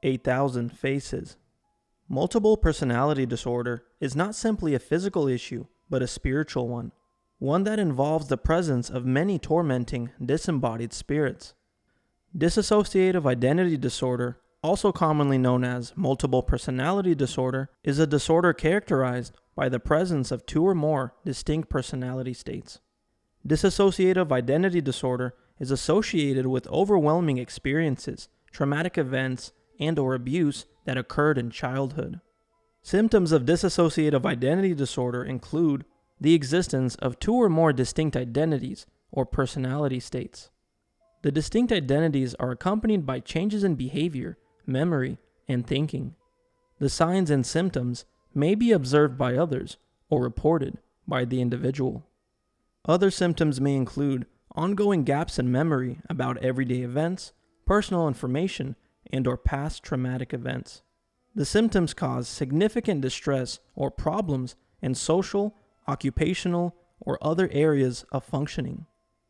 8,000 faces. Multiple personality disorder is not simply a physical issue, but a spiritual one that involves the presence of many tormenting, disembodied spirits. Dissociative identity disorder, also commonly known as multiple personality disorder, is a disorder characterized by the presence of two or more distinct personality states. Dissociative identity disorder is associated with overwhelming experiences, traumatic events, and/or abuse that occurred in childhood. Symptoms of dissociative identity disorder include the existence of two or more distinct identities or personality states. The distinct identities are accompanied by changes in behavior, memory, and thinking. The signs and symptoms may be observed by others or reported by the individual. Other symptoms may include ongoing gaps in memory about everyday events, personal information, and/or past traumatic events. The symptoms cause significant distress or problems in social, occupational, or other areas of functioning.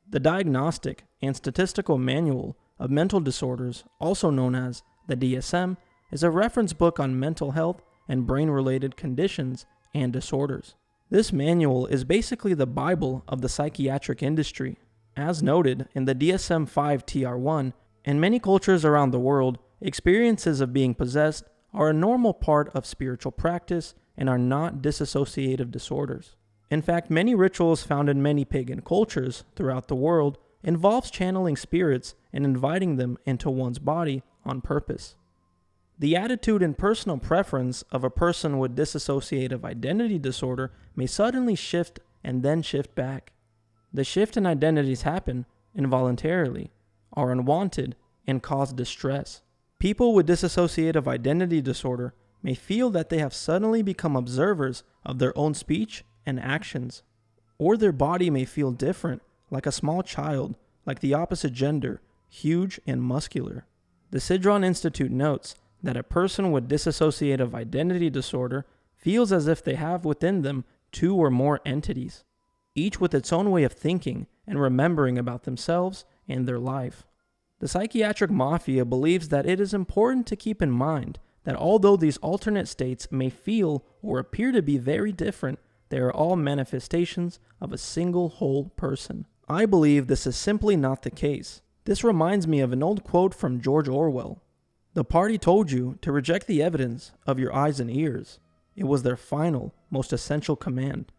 The Diagnostic and Statistical Manual of Mental Disorders, also known as the DSM, is a reference book on mental health and brain-related conditions and disorders. This manual is basically the Bible of the psychiatric industry. As noted in the DSM-5 TR1, in many cultures around the world, experiences of being possessed are a normal part of spiritual practice and are not dissociative disorders. In fact, many rituals found in many pagan cultures throughout the world involves channeling spirits and inviting them into one's body on purpose. The attitude and personal preference of a person with dissociative identity disorder may suddenly shift and then shift back. The shift in identities happen involuntarily, are unwanted, and cause distress. People with dissociative identity disorder may feel that they have suddenly become observers of their own speech and actions, or their body may feel different, like a small child, like the opposite gender, huge and muscular. The Sidron Institute notes that a person with dissociative identity disorder feels as if they have within them two or more entities, each with its own way of thinking and remembering about themselves and their life. The psychiatric mafia believes that it is important to keep in mind that although these alternate states may feel or appear to be very different, they are all manifestations of a single whole person. I believe this is simply not the case. This reminds me of an old quote from George Orwell. The party told you to reject the evidence of your eyes and ears. It was their final, most essential command.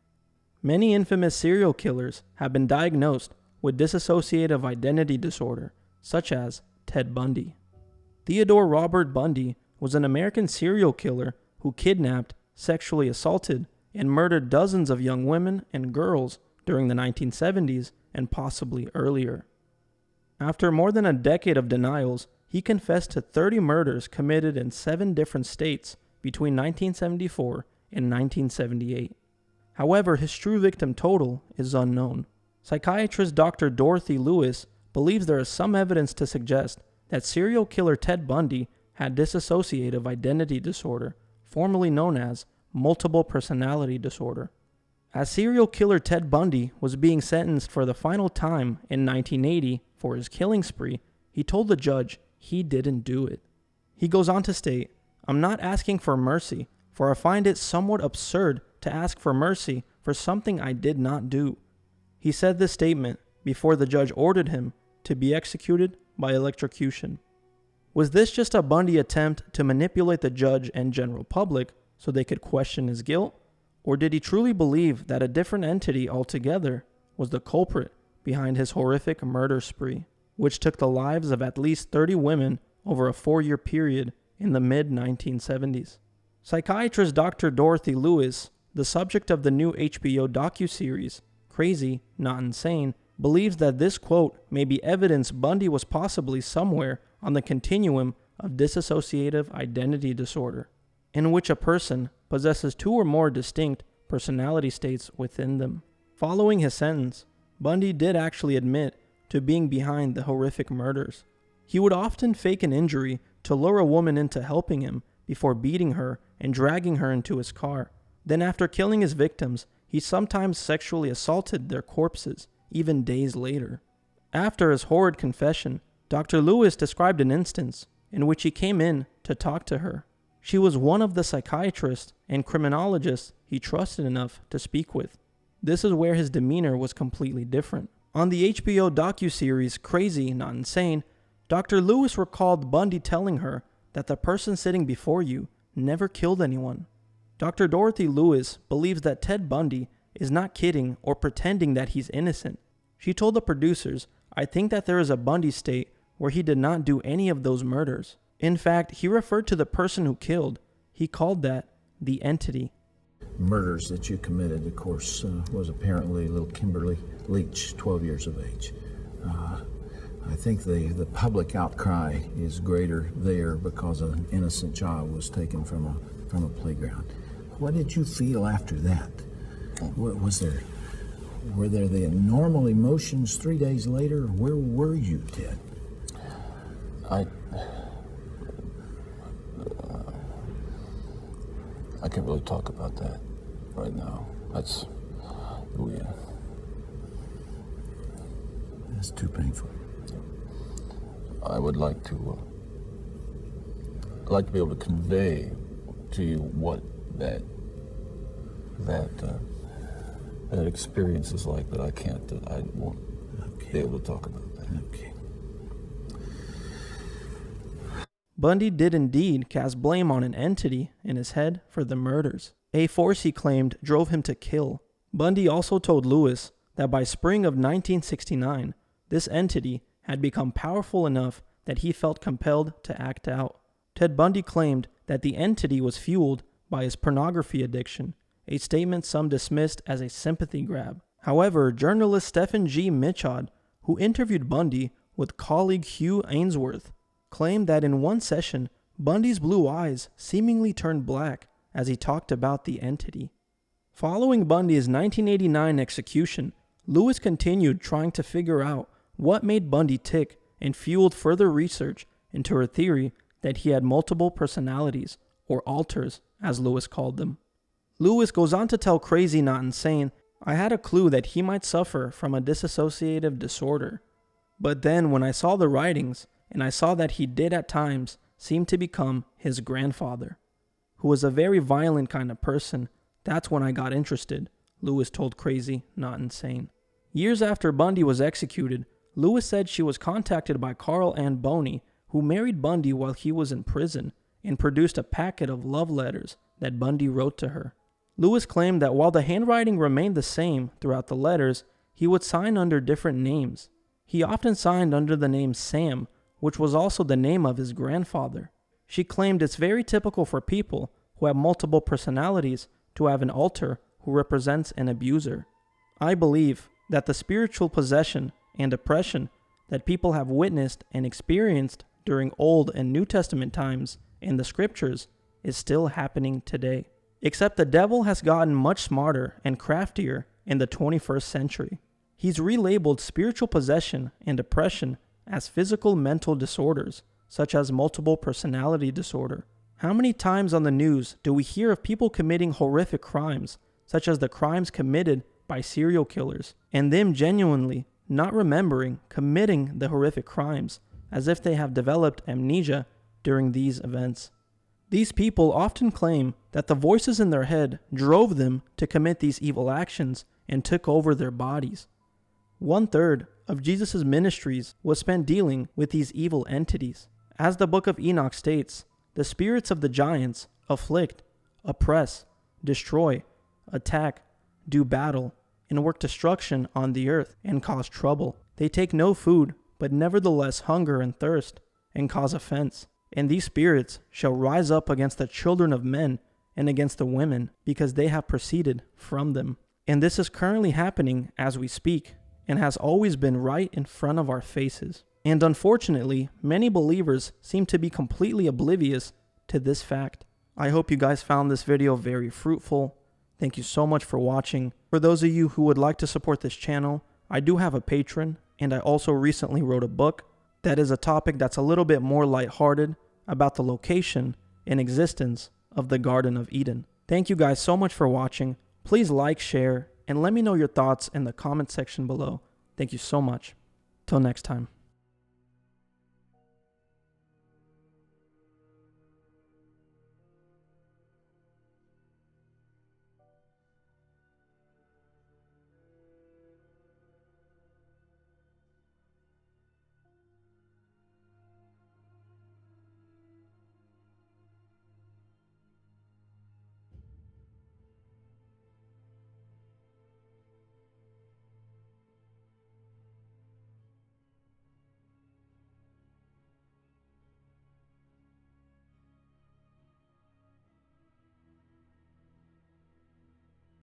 Many infamous serial killers have been diagnosed with dissociative identity disorder, such as Ted Bundy. Theodore Robert Bundy was an American serial killer who kidnapped, sexually assaulted, and murdered dozens of young women and girls during the 1970s and possibly earlier. After more than a decade of denials, he confessed to 30 murders committed in 7 different states between 1974 and 1978. However, his true victim total is unknown. Psychiatrist Dr. Dorothy Lewis believes there is some evidence to suggest that serial killer Ted Bundy had dissociative identity disorder, formerly known as multiple personality disorder. As serial killer Ted Bundy was being sentenced for the final time in 1980 for his killing spree, he told the judge he didn't do it. He goes on to state, "I'm not asking for mercy, for I find it somewhat absurd to ask for mercy for something I did not do." He said this statement before the judge ordered him to be executed by electrocution. Was this just a Bundy attempt to manipulate the judge and general public so they could question his guilt? Or did he truly believe that a different entity altogether was the culprit behind his horrific murder spree, which took the lives of at least 30 women over a 4-year period in the mid-1970s? Psychiatrist Dr. Dorothy Lewis, the subject of the new HBO docuseries, Crazy, Not Insane, believes that this quote may be evidence Bundy was possibly somewhere on the continuum of dissociative identity disorder, in which a person possesses 2 or more distinct personality states within them. Following his sentence, Bundy did actually admit to being behind the horrific murders. He would often fake an injury to lure a woman into helping him before beating her and dragging her into his car. Then after killing his victims, he sometimes sexually assaulted their corpses, even days later. After his horrid confession, Dr. Lewis described an instance in which he came in to talk to her. She was one of the psychiatrists and criminologists he trusted enough to speak with. This is where his demeanor was completely different. On the HBO docuseries Crazy, Not Insane, Dr. Lewis recalled Bundy telling her that the person sitting before you never killed anyone. Dr. Dorothy Lewis believes that Ted Bundy is not kidding or pretending that he's innocent. She told the producers, "I think that there is a Bundy state where he did not do any of those murders." In fact, he referred to the person who killed. He called that the entity. Murders that you committed, of course, was apparently little Kimberly Leach, 12 years of age. I think the public outcry is greater there because an innocent child was taken from a playground. What did you feel after that? Were there the normal emotions 3 days later? Where were you, Ted? I can't really talk about that right now. That's too painful. I would like to be able to convey to you what that experience is like, but I won't be able to talk about that. Okay. Bundy did indeed cast blame on an entity in his head for the murders, a force he claimed drove him to kill. Bundy also told Lewis that by spring of 1969, this entity had become powerful enough that he felt compelled to act out. Ted Bundy claimed that the entity was fueled by his pornography addiction, a statement some dismissed as a sympathy grab. However, journalist Stephen G. Michaud, who interviewed Bundy with colleague Hugh Ainsworth, claimed that in one session, Bundy's blue eyes seemingly turned black as he talked about the entity. Following Bundy's 1989 execution, Lewis continued trying to figure out what made Bundy tick and fueled further research into her theory that he had multiple personalities, or alters, as Lewis called them. Lewis goes on to tell Crazy Not Insane, "I had a clue that he might suffer from a dissociative disorder. But then when I saw the writings, and I saw that he did at times seem to become his grandfather, who was a very violent kind of person, that's when I got interested," Lewis told Crazy Not Insane. Years after Bundy was executed, Lewis said she was contacted by Carl Ann Boney, who married Bundy while he was in prison, and produced a packet of love letters that Bundy wrote to her. Lewis claimed that while the handwriting remained the same throughout the letters, he would sign under different names. He often signed under the name Sam, which was also the name of his grandfather. She claimed it's very typical for people who have multiple personalities to have an alter who represents an abuser. I believe that the spiritual possession and oppression that people have witnessed and experienced during Old and New Testament times in the scriptures is still happening today. Except the devil has gotten much smarter and craftier in the 21st century. He's relabeled spiritual possession and oppression as physical mental disorders, such as multiple personality disorder. How many times on the news do we hear of people committing horrific crimes, such as the crimes committed by serial killers, and them genuinely not remembering committing the horrific crimes, as if they have developed amnesia during these events? These people often claim that the voices in their head drove them to commit these evil actions and took over their bodies. 1/3 of Jesus' ministries was spent dealing with these evil entities. As the book of Enoch states, the spirits of the giants afflict, oppress, destroy, attack, do battle, and work destruction on the earth and cause trouble. They take no food, but nevertheless hunger and thirst, and cause offense. And these spirits shall rise up against the children of men and against the women, because they have proceeded from them. And this is currently happening as we speak, and has always been right in front of our faces. And unfortunately, many believers seem to be completely oblivious to this fact. I hope you guys found this video very fruitful. Thank you so much for watching. For those of you who would like to support this channel, I do have a Patreon, and I also recently wrote a book that is a topic that's a little bit more lighthearted about the location and existence of the Garden of Eden. Thank you guys so much for watching. Please like, share, and let me know your thoughts in the comment section below. Thank you so much. Till next time.